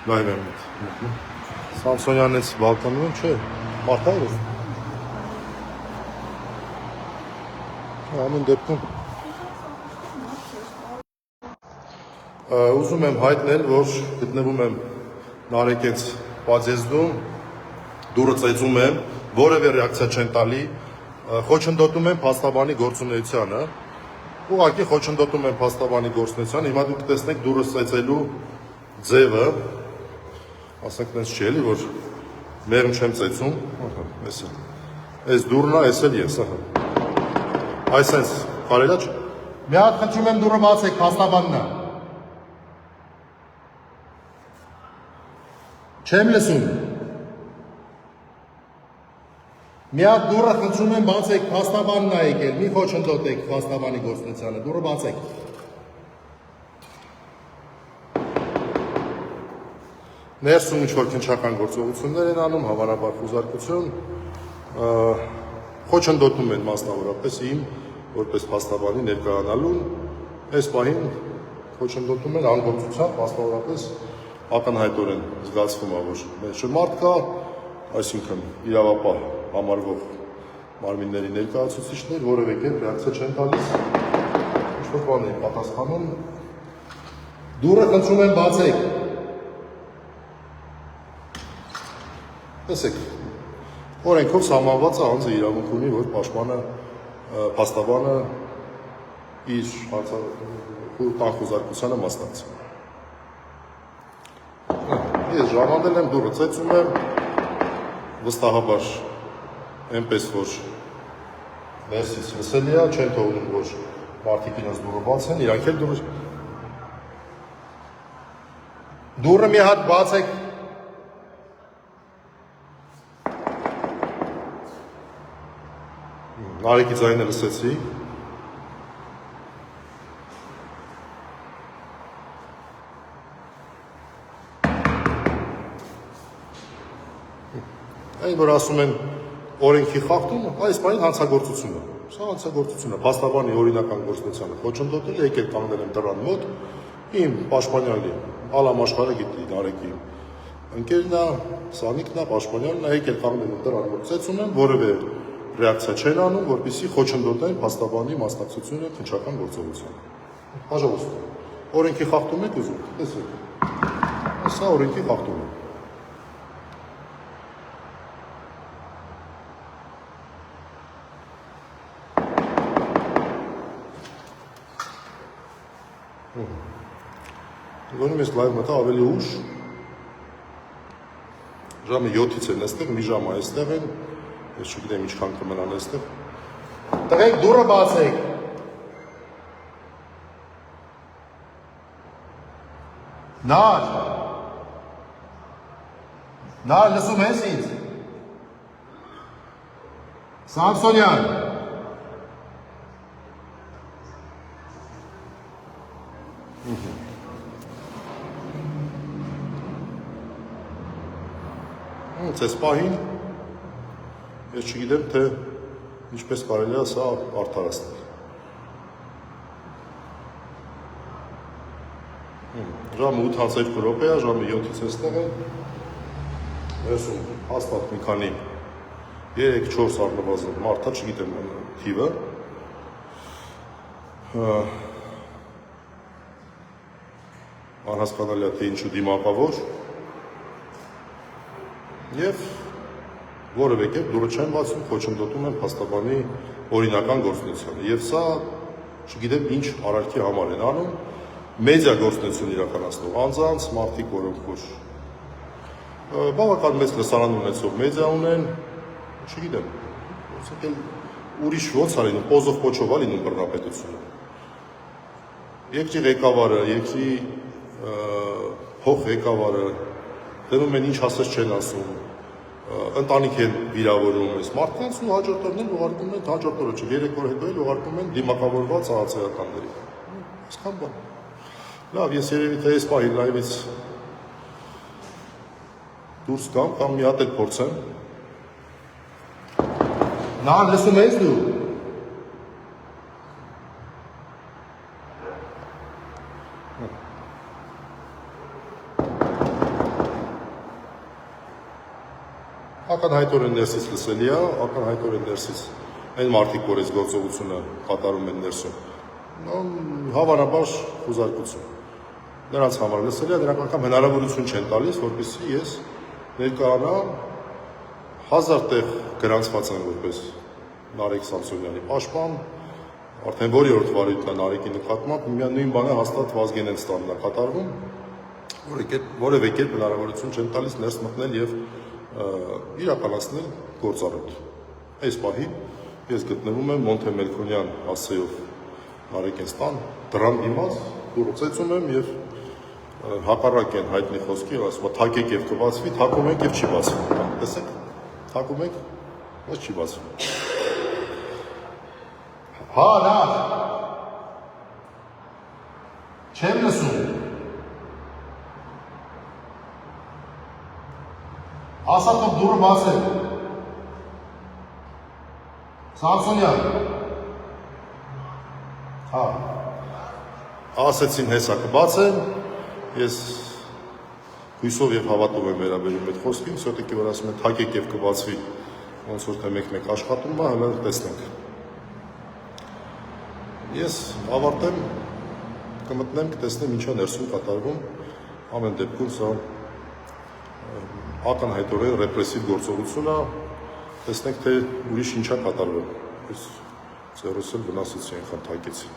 Լայվ եմ Սամսոնյանից բալկանում եմ, չէ, մարդայր ես։ Ամեն դեպքում ուզում եմ հայտնել, որ գտնվում եմ Նարեկենց պադեզդում, դուրը ծեծում եմ, որևէ ռեակցիա չեն տալի, խոչընդոտում եմ փաստաբանի գործունեությանը, ուղղակի խոչընդոտում եմ փաստաբանի գործունեությանը, հիմա դուք տեսնեք դուրը ծեծելու ձևը, ասենք նենց չի էլի, որ մեղմ չեմ ծեծում, այս դուրն է, այս էլ ես, այսենց, կարելա չէ։ Մի հատ խնդրում եմ դուրը բացեք, փաստաբանն է։ Չեմ լսում։ Մի հատ դուրը խնդրում եմ բացեք, փաստաբանն է եկել, մի խոչընդոտեք փաստաբանի գործունեությանը, դուրը բացեք։ Ներսում ինչ-որ քննչական գործողություններ են անում, հավանաբար խուզարկություն, խոչընդոտում են մասնավորապես իմ, որպես փաստաբանի ներկայանալուն, այս պահին խոչընդոտում են անգործությամբ, մասնավորապես ակնհայտորեն զգացվում է, որ մեր մարդ կա, այսինքն իրավապահ համարվող մարմինների ներկայացուցիչներ, որևէ կերպ ռեակցիա չեն տալիս, ինչ-որ բան են պատասխանում, դուրը խնդրում են բացեք։ Տեսեք, օրենքով սահմանված է անձը իրավունք ունի, որ փաստաբանը իր տանխուզարկությանը մասնակցի։ Ես ժամանել եմ, դուրը ծեծում եմ, վստահաբար այնպես, որ ներսից լսելի է, չեն թողնում, որ մարդիկ իրենց դուրը բացեն, իրանք էլ դուրը մի հատ բացեք։ Նարեկի ձայնը լսեցի։ Այն, որ ասում են օրենքի խախտում, այս բանին հանցագործություն է։ Սա հանցագործություն է, փաստաբանի օրինական գործունեությանը խոչընդոտել, եկել կանգնել եմ դռան մոտ, իմ պաշտպանյալի, Ալամ Աշխարհը գիտի Նարեկի ընկերն է, Սանիկն է, պաշտպանյալն է, եկել կանգնել եմ դռան մոտ, ծեծում եմ, որևէ ռեակցիա չեն անում, որպեսզի խոչընդոտեն փաստաբանի մասնակցությունը քննչական գործողությանը։ Հաջողություն։ Օրենքի խախտում եք ուզում, տեսեք։ Սա օրենքի խախտում է։ Գոնիմ ես լայվ մտա ավելի ուշ, ժամը 7-ից են այստեղ, մի ժամ այստեղ են, ես չգիտեմ ինչքան կմնան այստեղ։ Տղեկ դուրը բացեք։ Նար լսում ես ինձ։ Սամսոնյան։ Այս պահին ես չգիտեմ, թե ինչպես կարելի է սա արդարացնել։ Ժամը 8:02 րոպե է, ժամը 7-ից այստեղ է։ Ներսում հաստատ մի քանի 3-4 առնվազն մարդ է, չգիտեմ թիվը։ Անհասկանալի է, թե ինչու դիմակավոր։ Եվ որևէ կերպ դուրը չեն բացում, խոչընդոտում են փաստաբանի օրինական գործունեությանը։ Եվ սա, չգիտեմ ինչ արարքի համար են անում, մեդիա գործունեություն իրականացնող անձանց, մարդիկ, որոնք որ բավական մեծ լսարան ունեցող մեդիա ունեն, չգիտեմ, ուրիշ ոնց է լինում, պոզով պոչով է լինում բռնապետությունը։ Երկրի ղեկավարը, երկրի փոխ ղեկավարը դնում են ինչ ասես չեն ասում, ընտանիք են վիրավորում այս մարդկանց ու հաջորդ օրն ուղարկում են, հաջորդ օրը չէ, 3 օր հետո էլ ուղարկում են դիմակավորված ԱԱՑ-ականների։ Այսքան բան։ Լավ, ես երևի թե այս պահի լայվից դուրս կամ մի հատ էլ փորձեմ։ Նա լսում ես դու։ ակնհայտորեն ներսից լսելի է, ակնհայտորեն ներսից այն մարդիկ, որ այս գործողությունը կատարում են ներսում, հավանաբար խուզարկություն։ Նրանց համար լսելի է, նրանք անգամ հնարավորություն չեն տալիս, որպեսզի ես ներկայանամ 1000 տեղ գրանցված են որպես Նարեկ Սամսոնյանի պաշտպան, արդեն որերորդ վարույթն է Նարեկի նկատմամբ, նույն բանը հաստատ Վազգեն Էնստանն է կատարվում, որևէ կերպ հնարավորություն չեն տալիս ներս մտնել եւ իրականացնել գործառույթ։ Այս պահին ես գտնվում եմ Մոնթե Մելքոնյան հասցեով Նարեկ Էնստան, դրան դիմաց դուռը ծեծում եմ եւ հակառակ են հայտնի խոսքի, ասում է թակեք եւ կբացվի, թակում եք եւ չի բացվում։ Տեսեք, թակում եք, ոչ չի բացվում։ Հա, լավ։ Չեմ լսում։ Ասա թող դուռը բացեք։ Սամսոնյան։ Հա։ Ասեցին հեսա կբացեն, ես հույսով եւ հավատով եմ վերաբերում այդ խոսքին, սյոտիկի որ ասում են թակեք եւ կբացվի, ոնց որ թե մեկ-մեկ աշխատում է, հələ տեսնենք։ Ես ավարտեմ, կմտնեմ, կտեսնեմ ինչա ներսում կատարվում, ամեն դեպքում սա ակնհայտորեն ռեպրեսիվ գործողություն է, տեսնենք թե ուրիշ ինչա կատարվում։ Ես ծերոս էլ վնասեցի, այնքան թակեցի։